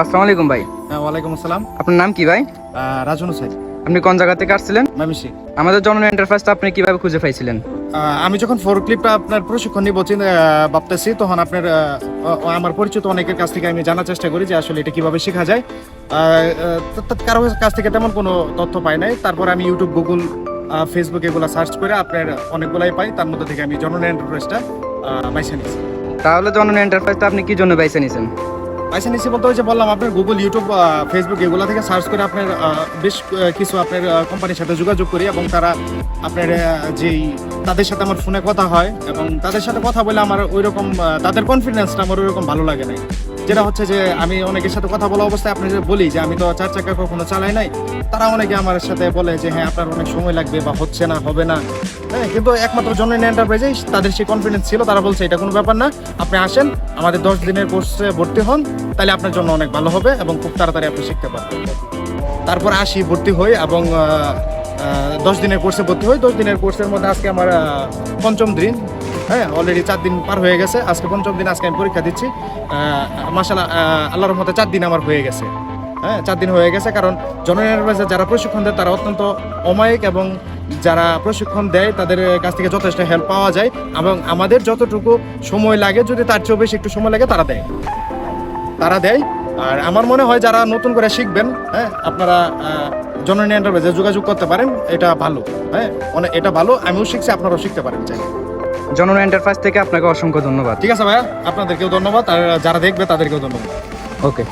আসসালামু আলাইকুম ভাই। ওয়ালাইকুম আসসালাম। আপনার নাম কি ভাই? রাজন হোসেন। আপনি কোন জায়গা থেকে আসছিলেন? মামিসি। আমাদের জননী এন্টারপ্রাইজটা আপনি কিভাবে খুঁজে পাইছিলেন? আমি যখন ফোরক্লিফট আপনার প্রশিক্ষণ নিব ভাবতেছি, তখন আপনার আমার পরিচিত অনেকের কাছ থেকে আমি জানার চেষ্টা করি যে আসলে এটা কিভাবে শেখা যায়। কারো কাছ থেকে তেমন কোনো তথ্য পাই নাই। তারপর আমি ইউটিউব, গুগল, ফেসবুক এগুলো সার্চ করে আপনার অনেকগুলাই পাই। তার মধ্যে থেকে আমি জননী এন্টারপ্রাইজটা বাইছে নিয়েছি। তাহলে জননী এন্টারপ্রাইজটা আপনি কি জন্য বাইছে নিয়েছেন? বাইছে নিয়েছি বলতে ওই যে বললাম, আপনার গুগল, ইউটিউব, ফেসবুক এগুলো থেকে সার্চ করে আপনার বেশ কিছু আপনার কোম্পানির সাথে যোগাযোগ করি, এবং তারা আপনার যেই তাদের সাথে আমার ফোনে কথা হয়, এবং তাদের সাথে কথা বলে আমার ওই রকম তাদের কনফিডেন্সটা আমার ওই রকম ভালো লাগে নাই। যেটা হচ্ছে যে আমি অনেকের সাথে কথা বলা অবস্থায় আপনি যে বলি যে আমি তো 4 চাকা কখনো চালাই নাই, তারা অনেকে আমার সাথে বলে যে হ্যাঁ আপনার অনেক সময় লাগবে বা হচ্ছে না, হবে না। হ্যাঁ, কিন্তু একমাত্র জননী এন্টারপ্রাইজেই তাদের সেই কনফিডেন্স ছিল। তারা বলছে এটা কোনো ব্যাপার না, আপনি আসেন আমাদের 10 দিনের কোর্সে ভর্তি হন, তাহলে আপনার জন্য অনেক ভালো হবে এবং খুব তাড়াতাড়ি আপনি শিখতে পারবেন। তারপর আসি, ভর্তি হই এবং 10 দিনের কোর্সে ভর্তি হই। 10 দিনের কোর্সের মধ্যে আজকে আমার 5ম দিন। হ্যাঁ, অলরেডি 4 দিন পার হয়ে গেছে, আজকে 5ম দিন। আজকে আমি পরীক্ষা দিচ্ছি। মাশাআল্লাহ, আল্লাহর রহমতে 4 দিন আমার হয়ে গেছে। হ্যাঁ, 4 দিন হয়ে গেছে। কারণ জননী এন্টারপ্রাইজে যারা প্রশিক্ষণ দেয় তারা অত্যন্ত অমায়িক, এবং যারা প্রশিক্ষণ দেয় তাদের কাছ থেকে যথেষ্ট হেল্প পাওয়া যায়, এবং আমাদের যতটুকু সময় লাগে, যদি তার চেয়েও বেশি একটু সময় লাগে, তারা দেয়। আর আমার মনে হয় যারা নতুন করে শিখবেন, হ্যাঁ, আপনারা জননী এন্টারপ্রাইজে যোগাযোগ করতে পারেন। এটা ভালো, হ্যাঁ, এটা ভালো। আমিও শিখছি, আপনারাও শিখতে পারেন চাইলে। জননী এন্টারপ্রাইজ থেকে আপনাকে অসংখ্য ধন্যবাদ। ঠিক আছে ভাইয়া, আপনাদেরকেও ধন্যবাদ, আর যারা দেখবে তাদেরকেও ধন্যবাদ। ওকে।